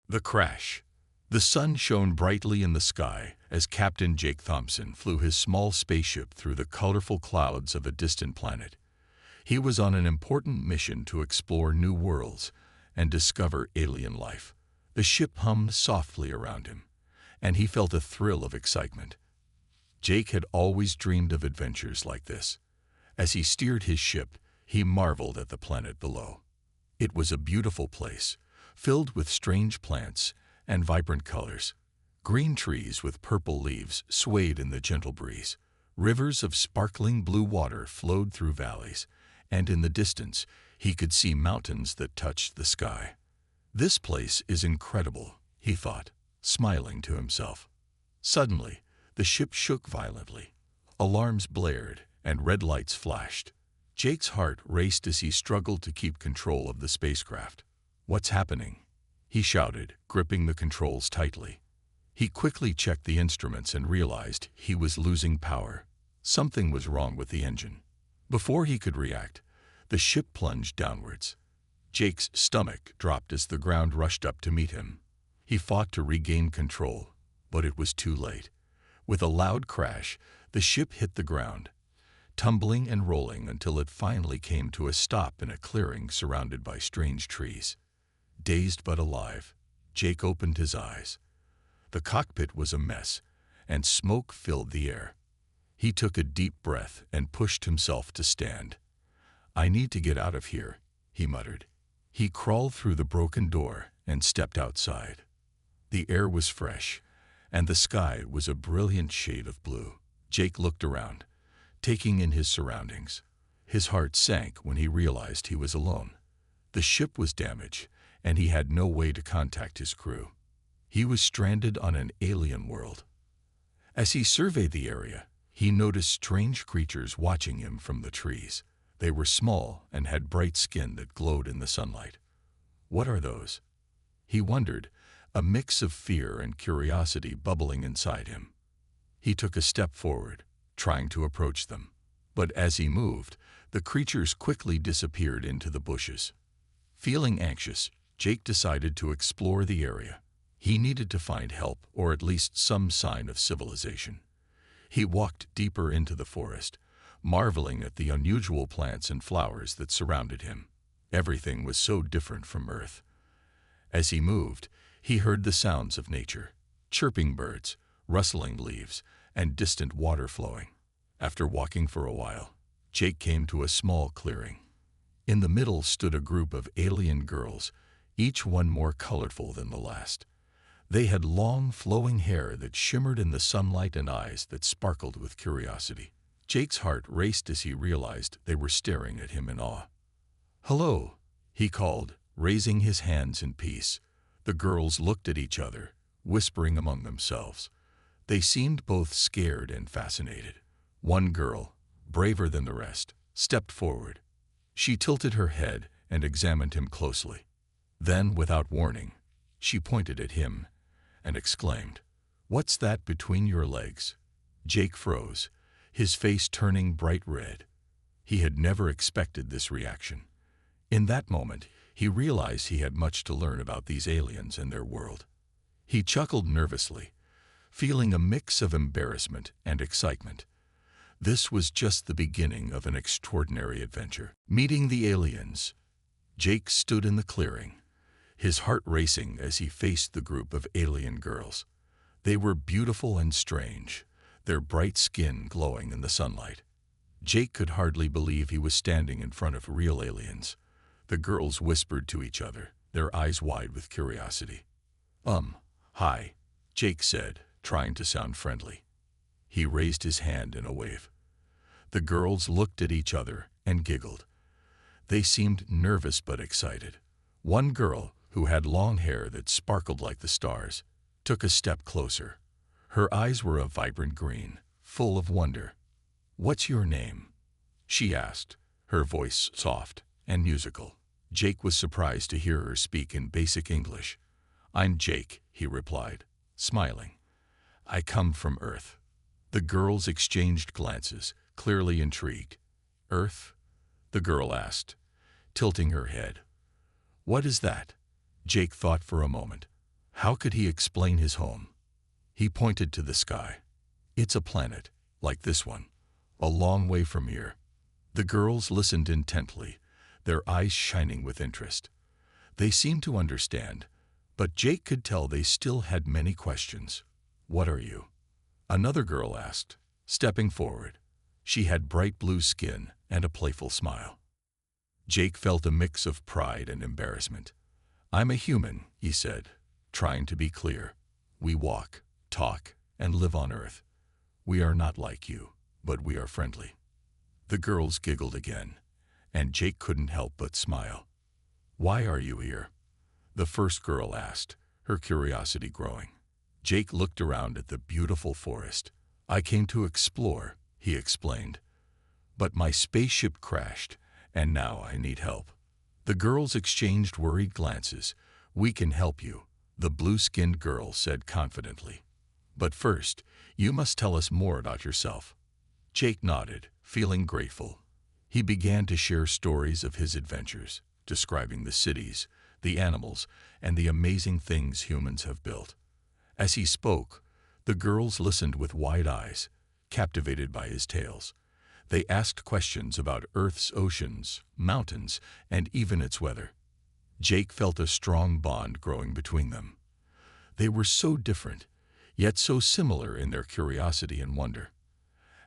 The crash. The sun shone brightly in the sky as Captain Jake Thompson flew his small spaceship through the colorful clouds of a distant planet. He was on an important mission to explore new worlds and discover alien life. The ship hummed softly around him, and he felt a thrill of excitement. Jake had always dreamed of adventures like this. As he steered his ship, he marveled at the planet below. It was a beautiful place, filled with strange plants and vibrant colors. Green trees with purple leaves swayed in the gentle breeze. Rivers of sparkling blue water flowed through valleys, and in the distance he could see mountains that touched the sky. "This place is incredible," he thought, smiling to himself. Suddenly, the ship shook violently. Alarms blared and red lights flashed. Jake's heart raced as he struggled to keep control of the spacecraft. "What's happening?" he shouted, gripping the controls tightly. He quickly checked the instruments and realized he was losing power. Something was wrong with the engine. Before he could react, the ship plunged downwards. Jake's stomach dropped as the ground rushed up to meet him. He fought to regain control, but it was too late. With a loud crash, the ship hit the ground, tumbling and rolling until it finally came to a stop in a clearing surrounded by strange trees. Dazed but alive, Jake opened his eyes. The cockpit was a mess, and smoke filled the air. He took a deep breath and pushed himself to stand. "I need to get out of here," he muttered. He crawled through the broken door and stepped outside. The air was fresh, and the sky was a brilliant shade of blue. Jake looked around, taking in his surroundings. His heart sank when he realized he was alone. The ship was damaged, and he had no way to contact his crew. He was stranded on an alien world. As he surveyed the area, he noticed strange creatures watching him from the trees. They were small and had bright skin that glowed in the sunlight. "What are those?" he wondered, a mix of fear and curiosity bubbling inside him. He took a step forward, trying to approach them. But as he moved, the creatures quickly disappeared into the bushes. Feeling anxious, Jake decided to explore the area. He needed to find help or at least some sign of civilization. He walked deeper into the forest, marveling at the unusual plants and flowers that surrounded him. Everything was so different from Earth. As he moved, he heard the sounds of nature: chirping birds, rustling leaves, and distant water flowing. After walking for a while, Jake came to a small clearing. In the middle stood a group of alien girls, each one more colorful than the last. They had long, flowing hair that shimmered in the sunlight and eyes that sparkled with curiosity. Jake's heart raced as he realized they were staring at him in awe. "Hello," he called, raising his hands in peace. The girls looked at each other, whispering among themselves. They seemed both scared and fascinated. One girl, braver than the rest, stepped forward. She tilted her head and examined him closely. Then, without warning, she pointed at him and exclaimed, "What's that between your legs?" Jake froze, his face turning bright red. He had never expected this reaction. In that moment, he realized he had much to learn about these aliens and their world. He chuckled nervously, feeling a mix of embarrassment and excitement. This was just the beginning of an extraordinary adventure. Meeting the aliens, Jake stood in the clearing, his heart racing as he faced the group of alien girls. They were beautiful and strange, their bright skin glowing in the sunlight. Jake could hardly believe he was standing in front of real aliens. The girls whispered to each other, their eyes wide with curiosity. Hi," Jake said, trying to sound friendly. He raised his hand in a wave. The girls looked at each other and giggled. They seemed nervous but excited. One girl, who had long hair that sparkled like the stars, took a step closer. Her eyes were a vibrant green, full of wonder. "What's your name?" she asked, her voice soft and musical. Jake was surprised to hear her speak in basic English. "I'm Jake," he replied, smiling. "I come from Earth." The girls exchanged glances, clearly intrigued. "Earth?" the girl asked, tilting her head. "What is that?" Jake thought for a moment. How could he explain his home? He pointed to the sky. It's a planet, like this one, a long way from here. The girls listened intently, their eyes shining with interest. They seemed to understand, but Jake could tell they still had many questions. "What are you?" another girl asked, stepping forward. She had bright blue skin and a playful smile. Jake felt a mix of pride and embarrassment. "I'm a human," he said, trying to be clear. "We walk, talk, and live on Earth. We are not like you, but we are friendly." The girls giggled again, and Jake couldn't help but smile. "Why are you here?" the first girl asked, her curiosity growing. Jake looked around at the beautiful forest. "I came to explore," he explained. "But my spaceship crashed, and now I need help." The girls exchanged worried glances. "We can help you," the blue-skinned girl said confidently. "But first, you must tell us more about yourself." Jake nodded, feeling grateful. He began to share stories of his adventures, describing the cities, the animals, and the amazing things humans have built. As he spoke, the girls listened with wide eyes, captivated by his tales. They asked questions about Earth's oceans, mountains, and even its weather. Jake felt a strong bond growing between them. They were so different, yet so similar in their curiosity and wonder.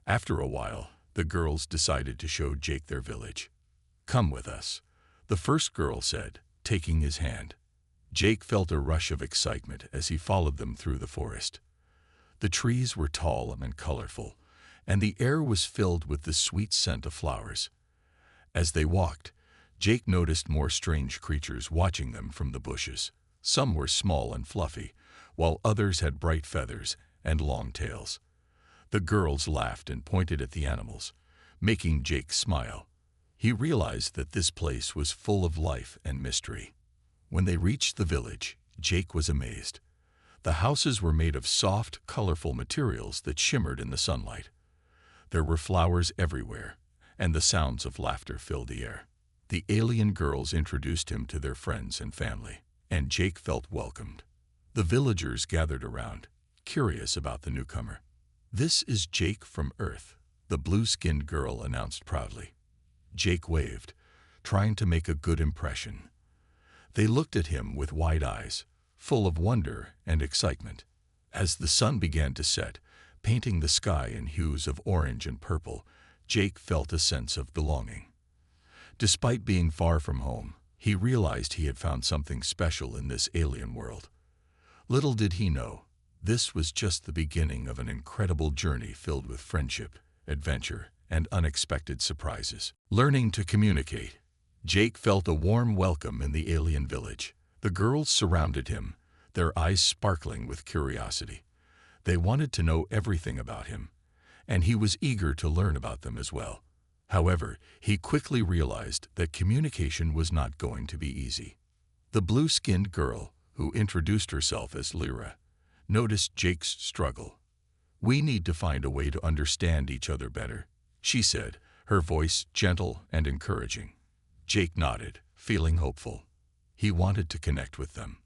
After a while, the girls decided to show Jake their village. "Come with us," the first girl said, taking his hand. Jake felt a rush of excitement as he followed them through the forest. The trees were tall and colorful, and the air was filled with the sweet scent of flowers. As they walked, Jake noticed more strange creatures watching them from the bushes. Some were small and fluffy, while others had bright feathers and long tails. The girls laughed and pointed at the animals, making Jake smile. He realized that this place was full of life and mystery. When they reached the village, Jake was amazed. The houses were made of soft, colorful materials that shimmered in the sunlight. There were flowers everywhere, and the sounds of laughter filled the air. The alien girls introduced him to their friends and family, and Jake felt welcomed. The villagers gathered around, curious about the newcomer. "This is Jake from Earth," the blue-skinned girl announced proudly. Jake waved, trying to make a good impression. They looked at him with wide eyes, full of wonder and excitement. As the sun began to set, painting the sky in hues of orange and purple, Jake felt a sense of belonging. Despite being far from home, he realized he had found something special in this alien world. Little did he know, this was just the beginning of an incredible journey filled with friendship, adventure, and unexpected surprises. Learning to communicate, Jake felt a warm welcome in the alien village. The girls surrounded him, their eyes sparkling with curiosity. They wanted to know everything about him, and he was eager to learn about them as well. However, he quickly realized that communication was not going to be easy. The blue-skinned girl, who introduced herself as Lyra, noticed Jake's struggle. "We need to find a way to understand each other better," she said, her voice gentle and encouraging. Jake nodded, feeling hopeful. He wanted to connect with them.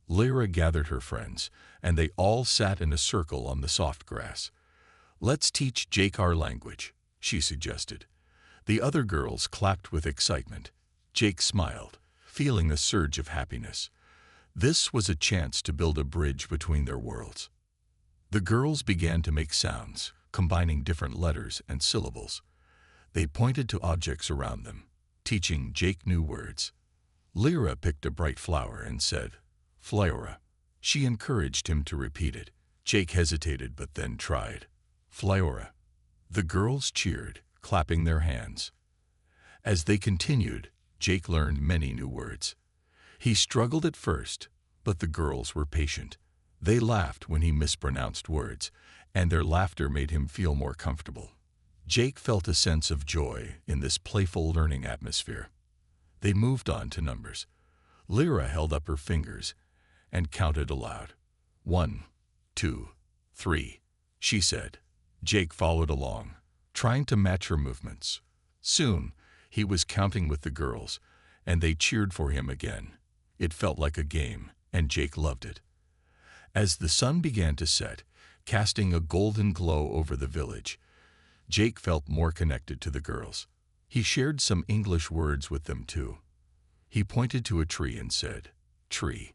Lyra gathered her friends, and they all sat in a circle on the soft grass. "Let's teach Jake our language," she suggested. The other girls clapped with excitement. Jake smiled, feeling a surge of happiness. This was a chance to build a bridge between their worlds. The girls began to make sounds, combining different letters and syllables. They pointed to objects around them, teaching Jake new words. Lyra picked a bright flower and said, "Flaora." She encouraged him to repeat it. Jake hesitated but then tried. "Flaora." The girls cheered, clapping their hands. As they continued, Jake learned many new words. He struggled at first, but the girls were patient. They laughed when he mispronounced words, and their laughter made him feel more comfortable. Jake felt a sense of joy in this playful learning atmosphere. They moved on to numbers. Lyra held up her fingers and counted aloud. 1, 2, 3, she said. Jake followed along, trying to match her movements. Soon, he was counting with the girls, and they cheered for him again. It felt like a game, and Jake loved it. As the sun began to set, casting a golden glow over the village, Jake felt more connected to the girls. He shared some English words with them too. He pointed to a tree and said, "Tree."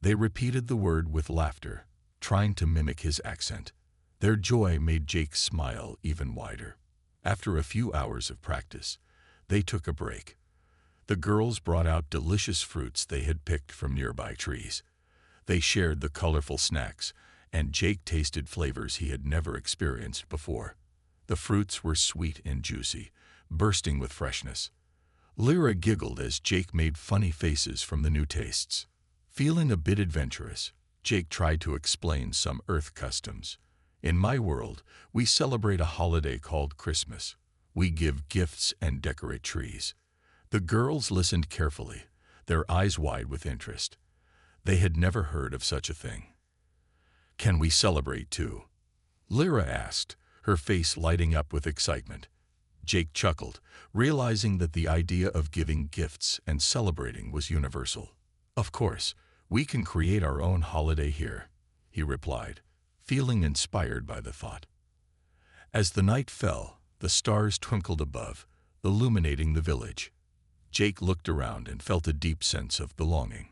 They repeated the word with laughter, trying to mimic his accent. Their joy made Jake smile even wider. After a few hours of practice, they took a break. The girls brought out delicious fruits they had picked from nearby trees. They shared the colorful snacks, and Jake tasted flavors he had never experienced before. The fruits were sweet and juicy, bursting with freshness. Lyra giggled as Jake made funny faces from the new tastes. Feeling a bit adventurous, Jake tried to explain some Earth customs. "In my world, we celebrate a holiday called Christmas. We give gifts and decorate trees." The girls listened carefully, their eyes wide with interest. They had never heard of such a thing. "Can we celebrate too?" Lyra asked, her face lighting up with excitement. Jake chuckled, realizing that the idea of giving gifts and celebrating was universal. "Of course, we can create our own holiday here," he replied, feeling inspired by the thought. As the night fell, the stars twinkled above, illuminating the village. Jake looked around and felt a deep sense of belonging.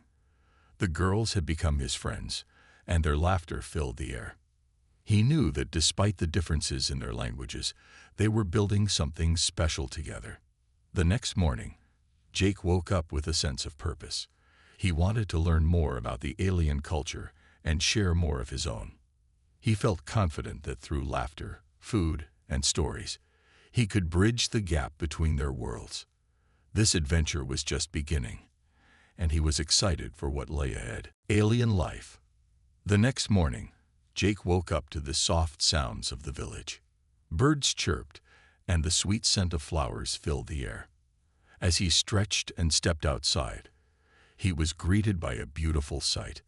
The girls had become his friends, and their laughter filled the air. He knew that despite the differences in their languages, they were building something special together. The next morning, Jake woke up with a sense of purpose. He wanted to learn more about the alien culture and share more of his own. He felt confident that through laughter, food, and stories, he could bridge the gap between their worlds. This adventure was just beginning, and he was excited for what lay ahead. Alien life. The next morning, Jake woke up to the soft sounds of the village. Birds chirped, and the sweet scent of flowers filled the air. As he stretched and stepped outside, he was greeted by a beautiful sight.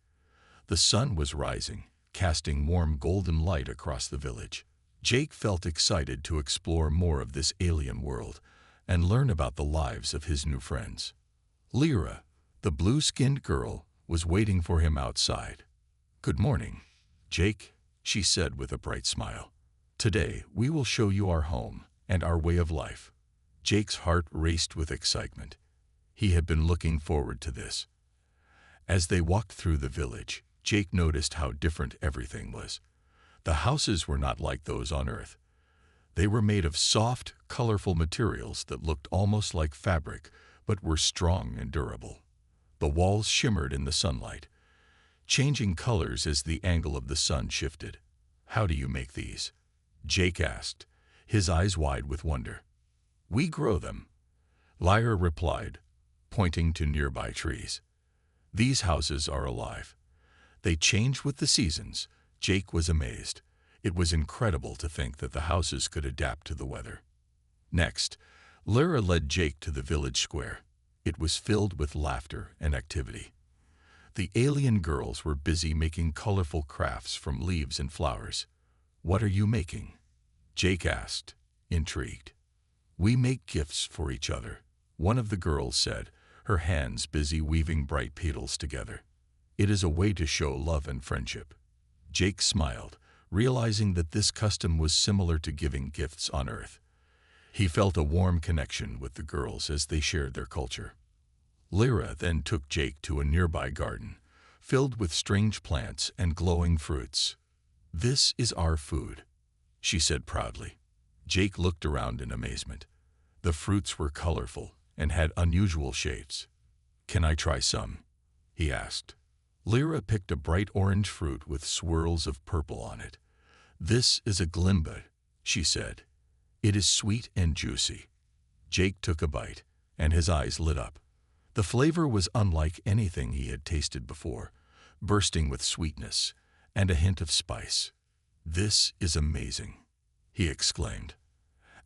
The sun was rising, casting warm golden light across the village. Jake felt excited to explore more of this alien world and learn about the lives of his new friends. Lyra, the blue-skinned girl, was waiting for him outside. "Good morning, Jake," she said with a bright smile. "Today we will show you our home and our way of life." Jake's heart raced with excitement. He had been looking forward to this. As they walked through the village, Jake noticed how different everything was. The houses were not like those on Earth. They were made of soft, colorful materials that looked almost like fabric, but were strong and durable. The walls shimmered in the sunlight, changing colors as the angle of the sun shifted. "How do you make these?" Jake asked, his eyes wide with wonder. "We grow them," Lyra replied, pointing to nearby trees. "These houses are alive. They change with the seasons." Jake was amazed. It was incredible to think that the houses could adapt to the weather. Next, Lyra led Jake to the village square. It was filled with laughter and activity. The alien girls were busy making colorful crafts from leaves and flowers. "What are you making?" Jake asked, intrigued. "We make gifts for each other," one of the girls said, her hands busy weaving bright petals together. "It is a way to show love and friendship." Jake smiled, realizing that this custom was similar to giving gifts on Earth. He felt a warm connection with the girls as they shared their culture. Lyra then took Jake to a nearby garden, filled with strange plants and glowing fruits. "This is our food," she said proudly. Jake looked around in amazement. The fruits were colorful and had unusual shapes. "Can I try some?" he asked. Lyra picked a bright orange fruit with swirls of purple on it. "This is a glimba," she said. "It is sweet and juicy." Jake took a bite, and his eyes lit up. The flavor was unlike anything he had tasted before, bursting with sweetness and a hint of spice. "This is amazing," he exclaimed.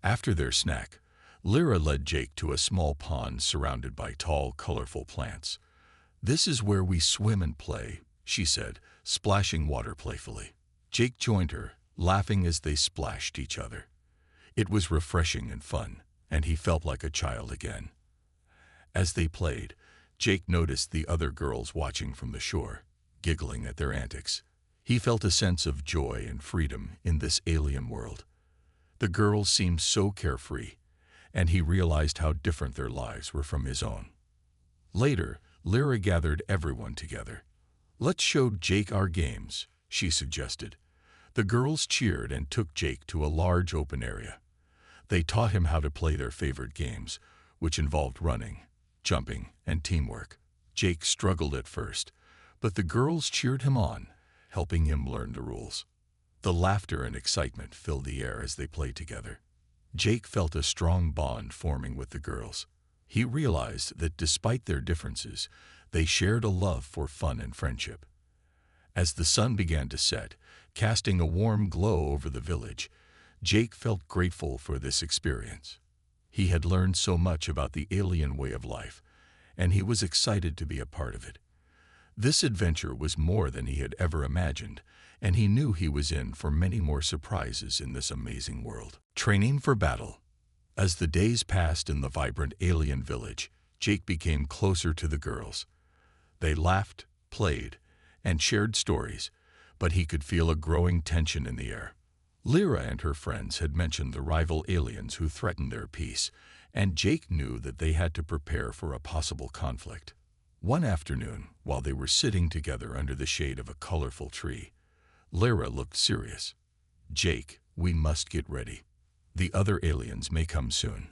After their snack, Lyra led Jake to a small pond surrounded by tall, colorful plants. "This is where we swim and play," she said, splashing water playfully. Jake joined her, laughing as they splashed each other. It was refreshing and fun, and he felt like a child again. As they played, Jake noticed the other girls watching from the shore. giggling at their antics. He felt a sense of joy and freedom in this alien world. The girls seemed so carefree, and he realized how different their lives were from his own. Later, Lyra gathered everyone together. "Let's show Jake our games," she suggested. The girls cheered and took Jake to a large open area. They taught him how to play their favorite games, which involved running, jumping, and teamwork. Jake struggled at first, but the girls cheered him on, helping him learn the rules. The laughter and excitement filled the air as they played together. Jake felt a strong bond forming with the girls. He realized that despite their differences, they shared a love for fun and friendship. As the sun began to set, casting a warm glow over the village, Jake felt grateful for this experience. He had learned so much about the alien way of life, and he was excited to be a part of it. This adventure was more than he had ever imagined, and he knew he was in for many more surprises in this amazing world. Training for battle. As the days passed in the vibrant alien village, Jake became closer to the girls. They laughed, played, and shared stories, but he could feel a growing tension in the air. Lyra and her friends had mentioned the rival aliens who threatened their peace, and Jake knew that they had to prepare for a possible conflict. One afternoon, while they were sitting together under the shade of a colorful tree, Lyra looked serious. "Jake, we must get ready. The other aliens may come soon.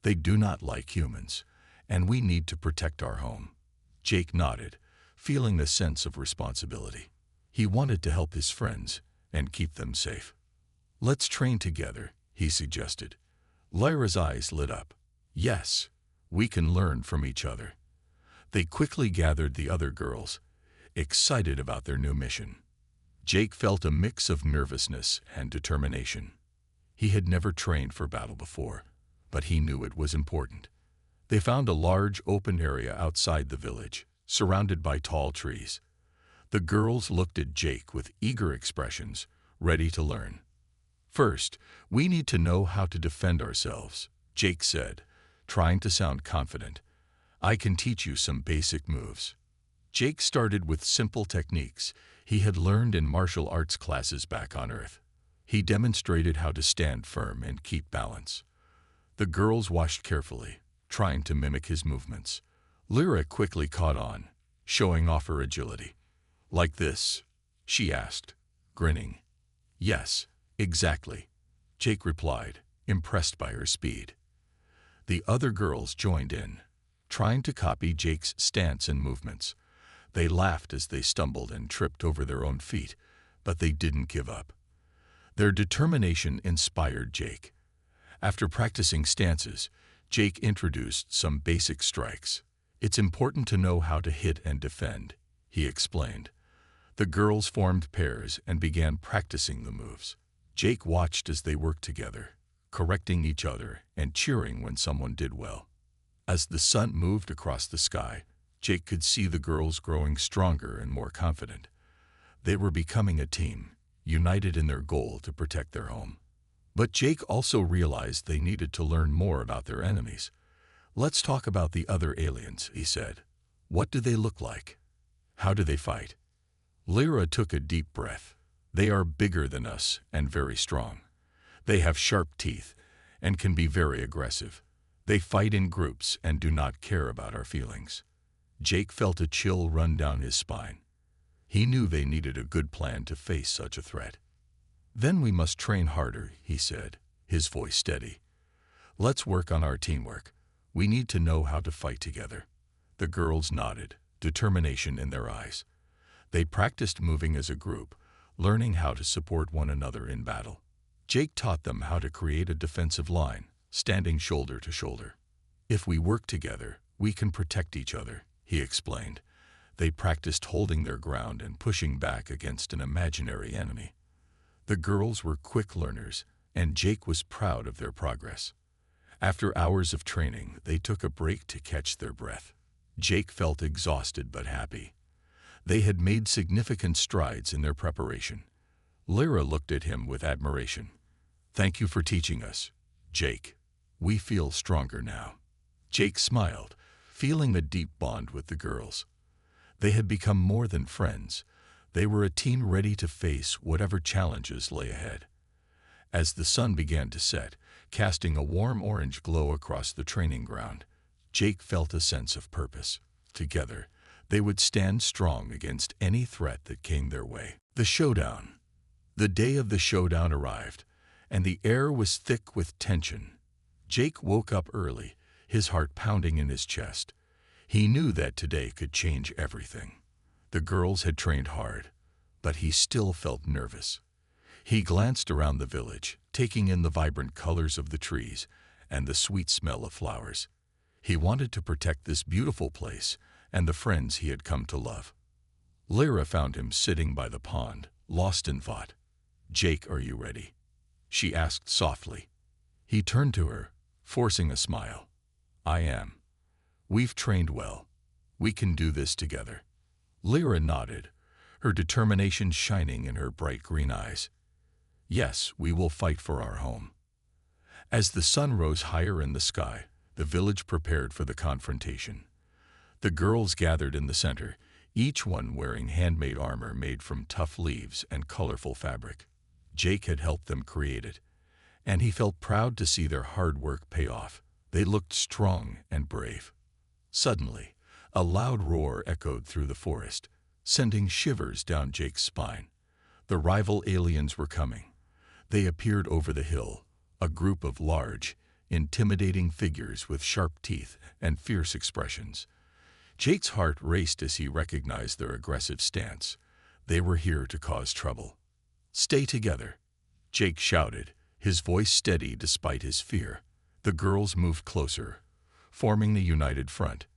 They do not like humans, and we need to protect our home." Jake nodded, feeling a sense of responsibility. He wanted to help his friends and keep them safe. "Let's train together," he suggested. Lyra's eyes lit up. "Yes, we can learn from each other." They quickly gathered the other girls, excited about their new mission. Jake felt a mix of nervousness and determination. He had never trained for battle before, but he knew it was important. They found a large open area outside the village, surrounded by tall trees. The girls looked at Jake with eager expressions, ready to learn. "First, we need to know how to defend ourselves," Jake said, trying to sound confident. "I can teach you some basic moves." Jake started with simple techniques he had learned in martial arts classes back on Earth. He demonstrated how to stand firm and keep balance. The girls watched carefully, trying to mimic his movements. Lyra quickly caught on, showing off her agility. "Like this?" she asked, grinning. "Yes, exactly," Jake replied, impressed by her speed. The other girls joined in, trying to copy Jake's stance and movements. They laughed as they stumbled and tripped over their own feet, but they didn't give up. Their determination inspired Jake. After practicing stances, Jake introduced some basic strikes. "It's important to know how to hit and defend," he explained. The girls formed pairs and began practicing the moves. Jake watched as they worked together, correcting each other and cheering when someone did well. As the sun moved across the sky, Jake could see the girls growing stronger and more confident. They were becoming a team, united in their goal to protect their home. But Jake also realized they needed to learn more about their enemies. "Let's talk about the other aliens," he said. "What do they look like? How do they fight?" Lyra took a deep breath. "They are bigger than us and very strong. They have sharp teeth and can be very aggressive. They fight in groups and do not care about our feelings." Jake felt a chill run down his spine. He knew they needed a good plan to face such a threat. "Then we must train harder," he said, his voice steady. "Let's work on our teamwork. We need to know how to fight together." The girls nodded, determination in their eyes. They practiced moving as a group, learning how to support one another in battle. Jake taught them how to create a defensive line, standing shoulder to shoulder. "If we work together, we can protect each other," he explained. They practiced holding their ground and pushing back against an imaginary enemy. The girls were quick learners, and Jake was proud of their progress. After hours of training, they took a break to catch their breath. Jake felt exhausted but happy. They had made significant strides in their preparation. Lyra looked at him with admiration. "Thank you for teaching us, Jake. We feel stronger now." Jake smiled, feeling a deep bond with the girls. They had become more than friends. They were a team ready to face whatever challenges lay ahead. As the sun began to set, casting a warm orange glow across the training ground, Jake felt a sense of purpose. Together, they would stand strong against any threat that came their way. The showdown. The day of the showdown arrived, and the air was thick with tension. Jake woke up early, his heart pounding in his chest. He knew that today could change everything. The girls had trained hard, but he still felt nervous. He glanced around the village, taking in the vibrant colors of the trees and the sweet smell of flowers. He wanted to protect this beautiful place and the friends he had come to love. Lyra found him sitting by the pond, lost in thought. "Jake, are you ready?" she asked softly. He turned to her, forcing a smile. "I am. We've trained well. We can do this together." Lyra nodded, her determination shining in her bright green eyes. "Yes, we will fight for our home." As the sun rose higher in the sky, the village prepared for the confrontation. The girls gathered in the center, each one wearing handmade armor made from tough leaves and colorful fabric. Jake had helped them create it, and he felt proud to see their hard work pay off. They looked strong and brave. Suddenly, a loud roar echoed through the forest, sending shivers down Jake's spine. The rival aliens were coming. They appeared over the hill, a group of large, intimidating figures with sharp teeth and fierce expressions. Jake's heart raced as he recognized their aggressive stance. They were here to cause trouble. "Stay together," Jake shouted, his voice steady despite his fear. The girls moved closer, forming the united front.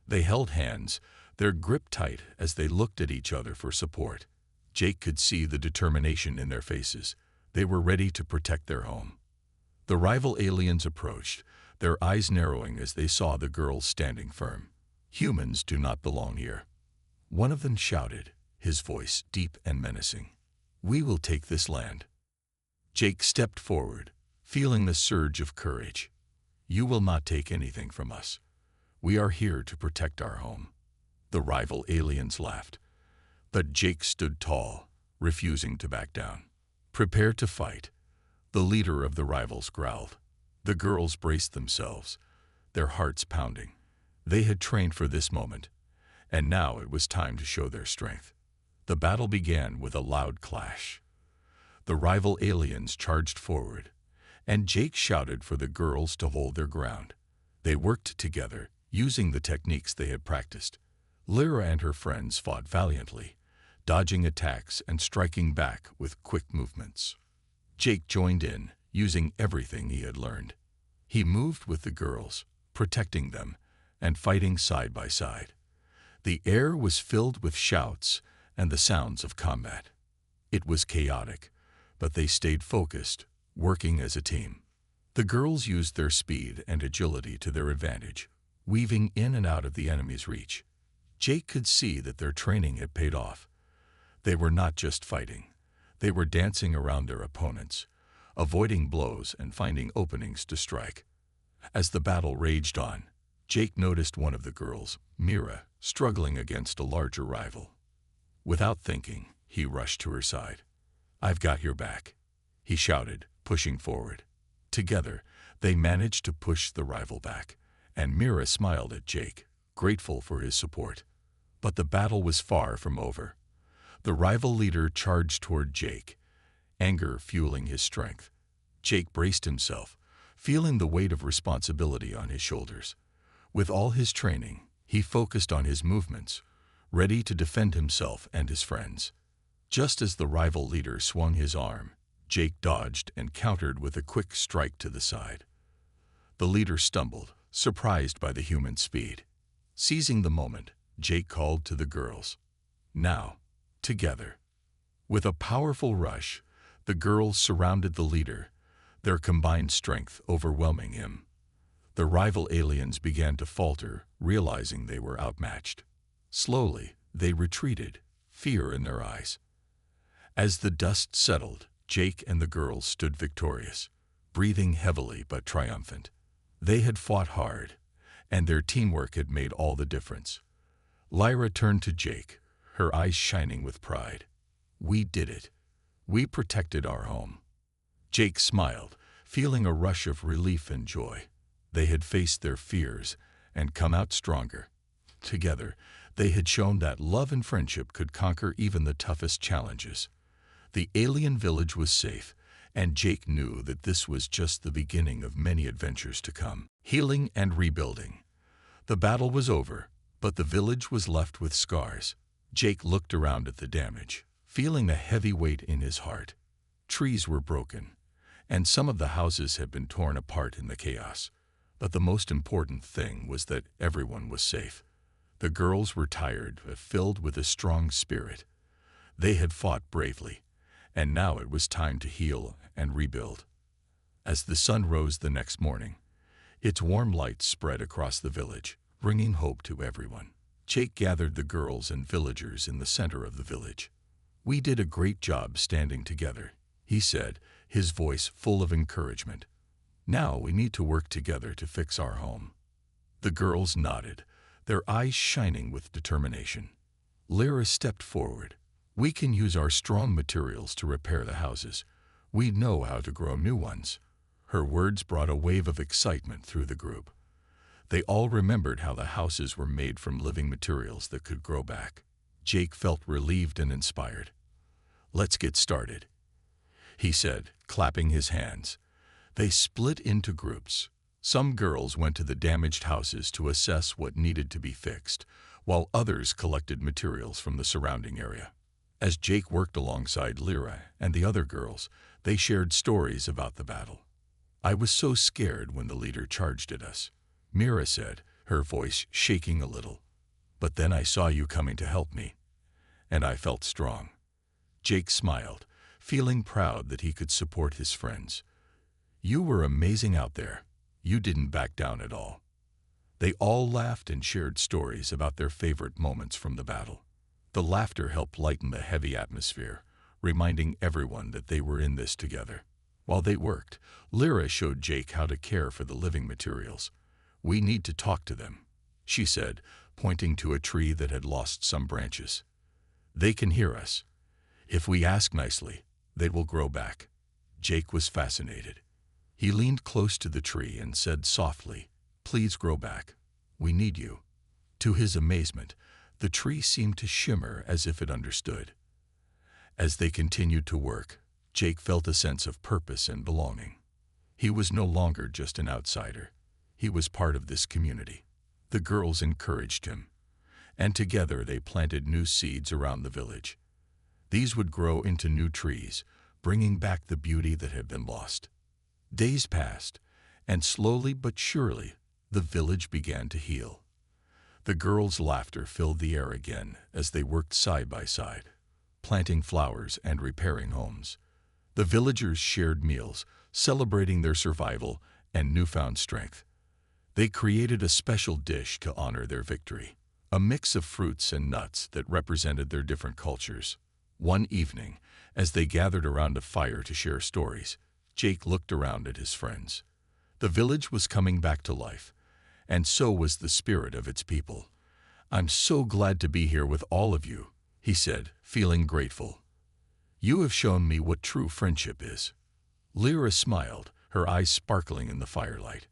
They held hands, their grip tight as they looked at each other for support. Jake could see the determination in their faces. They were ready to protect their home. The rival aliens approached, their eyes narrowing as they saw the girls standing firm. "Humans do not belong here," one of them shouted, his voice deep and menacing. "We will take this land." Jake stepped forward, feeling the surge of courage. "You will not take anything from us. We are here to protect our home." The rival aliens laughed, but Jake stood tall, refusing to back down. "Prepare to fight," the leader of the rivals growled. The girls braced themselves, their hearts pounding. They had trained for this moment, and now it was time to show their strength. The battle began with a loud clash. The rival aliens charged forward, and Jake shouted for the girls to hold their ground. They worked together, using the techniques they had practiced. Lyra and her friends fought valiantly, dodging attacks and striking back with quick movements. Jake joined in, using everything he had learned. He moved with the girls, protecting them, and fighting side by side. The air was filled with shouts and the sounds of combat. It was chaotic, but they stayed focused, working as a team. The girls used their speed and agility to their advantage, weaving in and out of the enemy's reach. Jake could see that their training had paid off. They were not just fighting. They were dancing around their opponents, avoiding blows and finding openings to strike. As the battle raged on, Jake noticed one of the girls, Mira, struggling against a larger rival. Without thinking, he rushed to her side. "I've got your back," he shouted, pushing forward. Together, they managed to push the rival back, and Mira smiled at Jake, grateful for his support. But the battle was far from over. The rival leader charged toward Jake, anger fueling his strength. Jake braced himself, feeling the weight of responsibility on his shoulders. With all his training, he focused on his movements, ready to defend himself and his friends. Just as the rival leader swung his arm, Jake dodged and countered with a quick strike to the side. The leader stumbled, surprised by the human speed. Seizing the moment, Jake called to the girls. "Now, together." With a powerful rush, the girls surrounded the leader, their combined strength overwhelming him. The rival aliens began to falter, realizing they were outmatched. Slowly, they retreated, fear in their eyes. As the dust settled, Jake and the girls stood victorious, breathing heavily but triumphant. They had fought hard, and their teamwork had made all the difference. Lyra turned to Jake, her eyes shining with pride. "We did it. We protected our home." Jake smiled, feeling a rush of relief and joy. They had faced their fears and come out stronger. Together, they had shown that love and friendship could conquer even the toughest challenges. The alien village was safe, and Jake knew that this was just the beginning of many adventures to come. Healing and rebuilding. The battle was over, but the village was left with scars. Jake looked around at the damage, feeling a heavy weight in his heart. Trees were broken, and some of the houses had been torn apart in the chaos. But the most important thing was that everyone was safe. The girls were tired but filled with a strong spirit. They had fought bravely, and now it was time to heal and rebuild. As the sun rose the next morning, its warm light spread across the village, bringing hope to everyone. Jake gathered the girls and villagers in the center of the village. "We did a great job standing together," he said, his voice full of encouragement. "Now we need to work together to fix our home." The girls nodded, their eyes shining with determination. Lyra stepped forward. "We can use our strong materials to repair the houses. We know how to grow new ones." Her words brought a wave of excitement through the group. They all remembered how the houses were made from living materials that could grow back. Jake felt relieved and inspired. "Let's get started," he said, clapping his hands. They split into groups. Some girls went to the damaged houses to assess what needed to be fixed, while others collected materials from the surrounding area. As Jake worked alongside Lyra and the other girls, they shared stories about the battle. "I was so scared when the leader charged at us," Mira said, her voice shaking a little. "But then I saw you coming to help me, and I felt strong." Jake smiled, feeling proud that he could support his friends. "You were amazing out there. You didn't back down at all." They all laughed and shared stories about their favorite moments from the battle. The laughter helped lighten the heavy atmosphere, reminding everyone that they were in this together. While they worked, Lyra showed Jake how to care for the living materials. "We need to talk to them," she said, pointing to a tree that had lost some branches. "They can hear us. If we ask nicely, they will grow back." Jake was fascinated. He leaned close to the tree and said softly, "Please grow back. We need you." To his amazement, the tree seemed to shimmer as if it understood. As they continued to work, Jake felt a sense of purpose and belonging. He was no longer just an outsider. He was part of this community. The girls encouraged him, and together they planted new seeds around the village. These would grow into new trees, bringing back the beauty that had been lost. Days passed, and slowly but surely, the village began to heal. The girls' laughter filled the air again as they worked side by side, planting flowers and repairing homes. The villagers shared meals, celebrating their survival and newfound strength. They created a special dish to honor their victory, a mix of fruits and nuts that represented their different cultures. One evening, as they gathered around a fire to share stories, Jake looked around at his friends. The village was coming back to life, and so was the spirit of its people. "I'm so glad to be here with all of you," he said, feeling grateful. "You have shown me what true friendship is." Lyra smiled, her eyes sparkling in the firelight.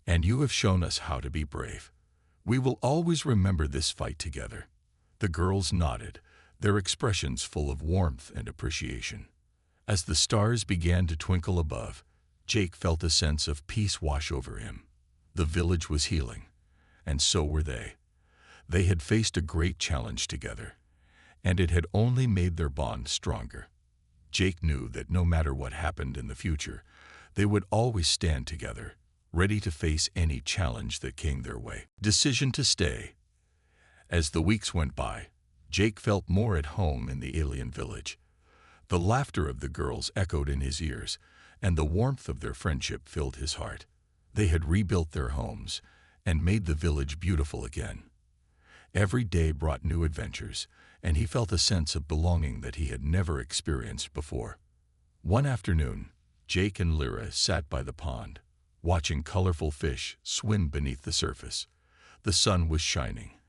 "And you have shown us how to be brave. We will always remember this fight together." The girls nodded, their expressions full of warmth and appreciation. As the stars began to twinkle above, Jake felt a sense of peace wash over him. The village was healing, and so were they. They had faced a great challenge together, and it had only made their bond stronger. Jake knew that no matter what happened in the future, they would always stand together, ready to face any challenge that came their way. Decision to stay. As the weeks went by, Jake felt more at home in the alien village. The laughter of the girls echoed in his ears, and the warmth of their friendship filled his heart. They had rebuilt their homes and made the village beautiful again. Every day brought new adventures, and he felt a sense of belonging that he had never experienced before. One afternoon, Jake and Lyra sat by the pond, watching colorful fish swim beneath the surface. The sun was shining,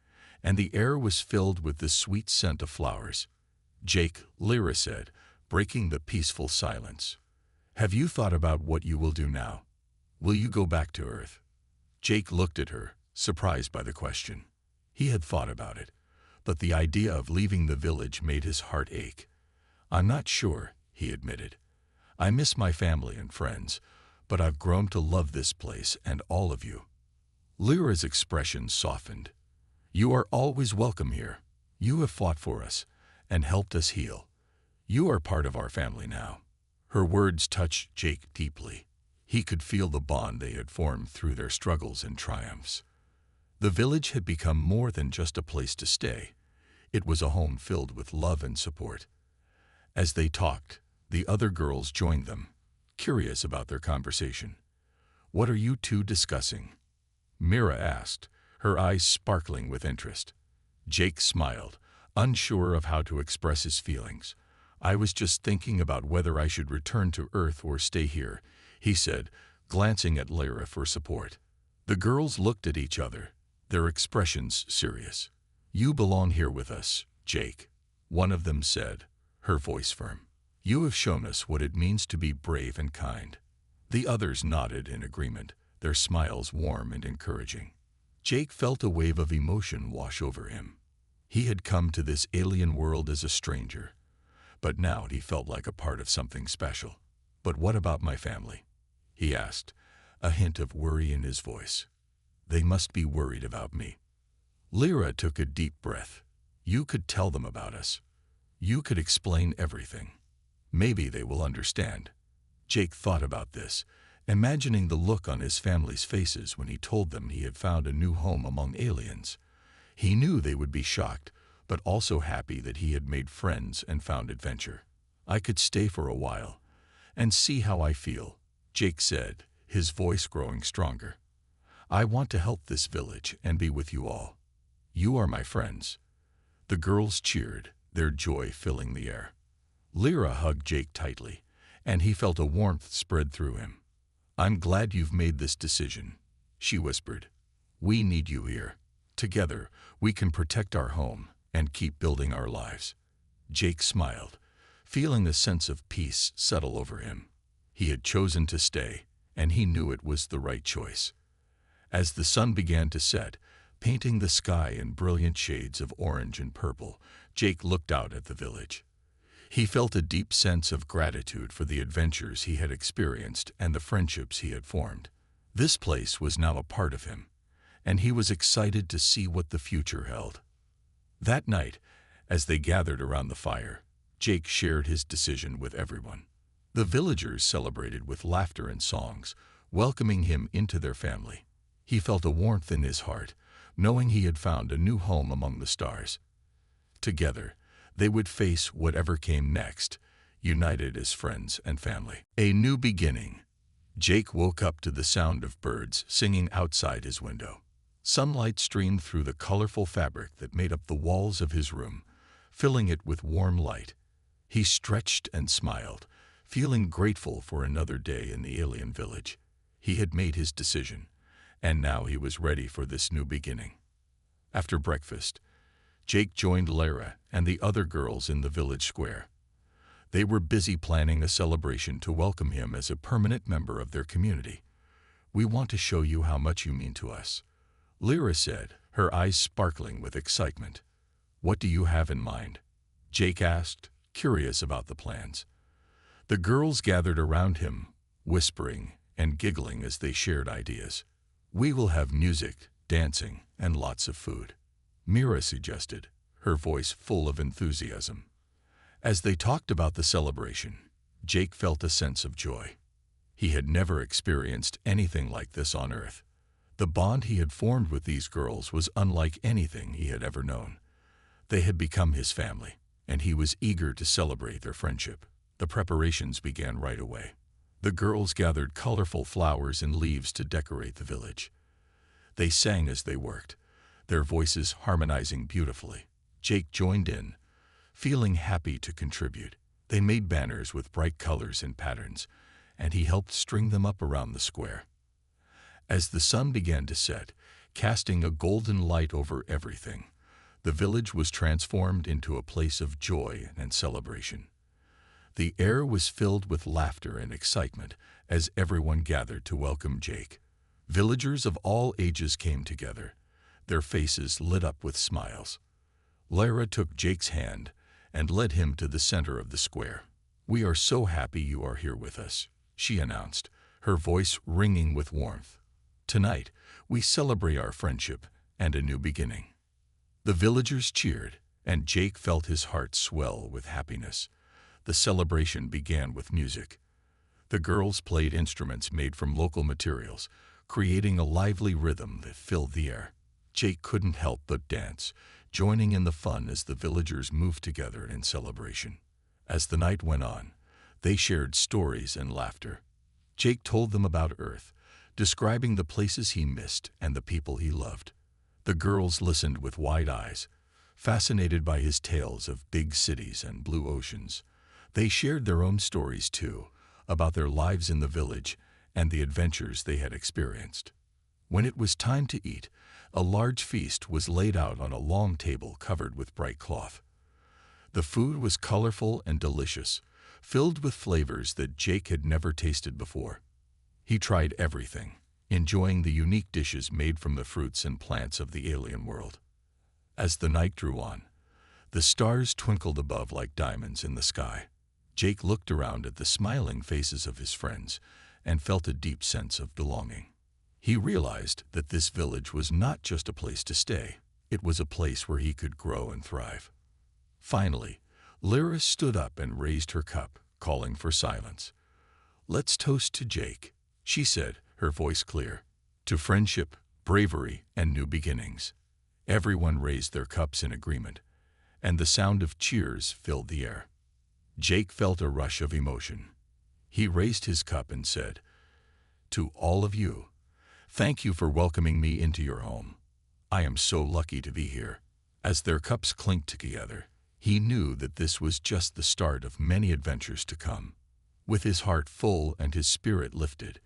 and the air was filled with the sweet scent of flowers. "Jake," Lyra said, breaking the peaceful silence, "have you thought about what you will do now? Will you go back to Earth?" Jake looked at her, surprised by the question. He had thought about it, but the idea of leaving the village made his heart ache. "I'm not sure," he admitted. "I miss my family and friends, but I've grown to love this place and all of you." Lyra's expression softened. "You are always welcome here. You have fought for us and helped us heal. You are part of our family now." Her words touched Jake deeply. He could feel the bond they had formed through their struggles and triumphs. The village had become more than just a place to stay. It was a home filled with love and support. As they talked, the other girls joined them, curious about their conversation. "What are you two discussing?" Mira asked, her eyes sparkling with interest. Jake smiled, unsure of how to express his feelings. "I was just thinking about whether I should return to Earth or stay here," he said, glancing at Lyra for support. The girls looked at each other, their expressions serious. "You belong here with us, Jake," one of them said, her voice firm. "You have shown us what it means to be brave and kind." The others nodded in agreement, their smiles warm and encouraging. Jake felt a wave of emotion wash over him. He had come to this alien world as a stranger, but now he felt like a part of something special. "But what about my family?" he asked, a hint of worry in his voice. "They must be worried about me." Lyra took a deep breath. "You could tell them about us. You could explain everything. Maybe they will understand." Jake thought about this, imagining the look on his family's faces when he told them he had found a new home among aliens. He knew they would be shocked, but also happy that he had made friends and found adventure. "I could stay for a while and see how I feel," Jake said, his voice growing stronger. "I want to help this village and be with you all. You are my friends." The girls cheered, their joy filling the air. Lyra hugged Jake tightly, and he felt a warmth spread through him. "I'm glad you've made this decision," she whispered. "We need you here. Together, we can protect our home and keep building our lives." Jake smiled, feeling a sense of peace settle over him. He had chosen to stay, and he knew it was the right choice. As the sun began to set, painting the sky in brilliant shades of orange and purple, Jake looked out at the village. He felt a deep sense of gratitude for the adventures he had experienced and the friendships he had formed. This place was now a part of him, and he was excited to see what the future held. That night, as they gathered around the fire, Jake shared his decision with everyone. The villagers celebrated with laughter and songs, welcoming him into their family. He felt a warmth in his heart, knowing he had found a new home among the stars. Together, they would face whatever came next, united as friends and family. A new beginning. Jake woke up to the sound of birds singing outside his window. Sunlight streamed through the colorful fabric that made up the walls of his room, filling it with warm light. He stretched and smiled, feeling grateful for another day in the alien village. He had made his decision, and now he was ready for this new beginning. After breakfast, Jake joined Lyra and the other girls in the village square. They were busy planning a celebration to welcome him as a permanent member of their community. "We want to show you how much you mean to us," Lyra said, her eyes sparkling with excitement. "What do you have in mind?" Jake asked, curious about the plans. The girls gathered around him, whispering and giggling as they shared ideas. "We will have music, dancing, and lots of food," Mira suggested, her voice full of enthusiasm. As they talked about the celebration, Jake felt a sense of joy. He had never experienced anything like this on Earth. The bond he had formed with these girls was unlike anything he had ever known. They had become his family, and he was eager to celebrate their friendship. The preparations began right away. The girls gathered colorful flowers and leaves to decorate the village. They sang as they worked, their voices harmonizing beautifully. Jake joined in, feeling happy to contribute. They made banners with bright colors and patterns, and he helped string them up around the square. As the sun began to set, casting a golden light over everything, The village was transformed into a place of joy and celebration. The air was filled with laughter and excitement as everyone gathered to welcome Jake. Villagers of all ages came together, their faces lit up with smiles. Lara took Jake's hand and led him to the center of the square. "We are so happy you are here with us," she announced, her voice ringing with warmth. "Tonight, we celebrate our friendship and a new beginning." The villagers cheered, and Jake felt his heart swell with happiness. The celebration began with music. The girls played instruments made from local materials, creating a lively rhythm that filled the air. Jake couldn't help but dance, joining in the fun as the villagers moved together in celebration. As the night went on, they shared stories and laughter. Jake told them about Earth, describing the places he missed and the people he loved. The girls listened with wide eyes, fascinated by his tales of big cities and blue oceans. They shared their own stories, too, about their lives in the village and the adventures they had experienced. When it was time to eat, a large feast was laid out on a long table covered with bright cloth. The food was colorful and delicious, filled with flavors that Jake had never tasted before. He tried everything, enjoying the unique dishes made from the fruits and plants of the alien world. As the night drew on, the stars twinkled above like diamonds in the sky. Jake looked around at the smiling faces of his friends and felt a deep sense of belonging. He realized that this village was not just a place to stay, it was a place where he could grow and thrive. Finally, Lyra stood up and raised her cup, calling for silence. "Let's toast to Jake," she said, her voice clear. "To friendship, bravery, and new beginnings." Everyone raised their cups in agreement, and the sound of cheers filled the air. Jake felt a rush of emotion. He raised his cup and said, "To all of you, thank you for welcoming me into your home. I am so lucky to be here." As their cups clinked together, he knew that this was just the start of many adventures to come. With his heart full and his spirit lifted,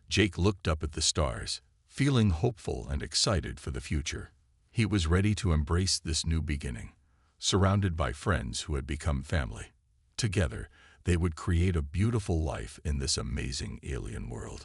Jake looked up at the stars, feeling hopeful and excited for the future. He was ready to embrace this new beginning, surrounded by friends who had become family. Together, they would create a beautiful life in this amazing alien world.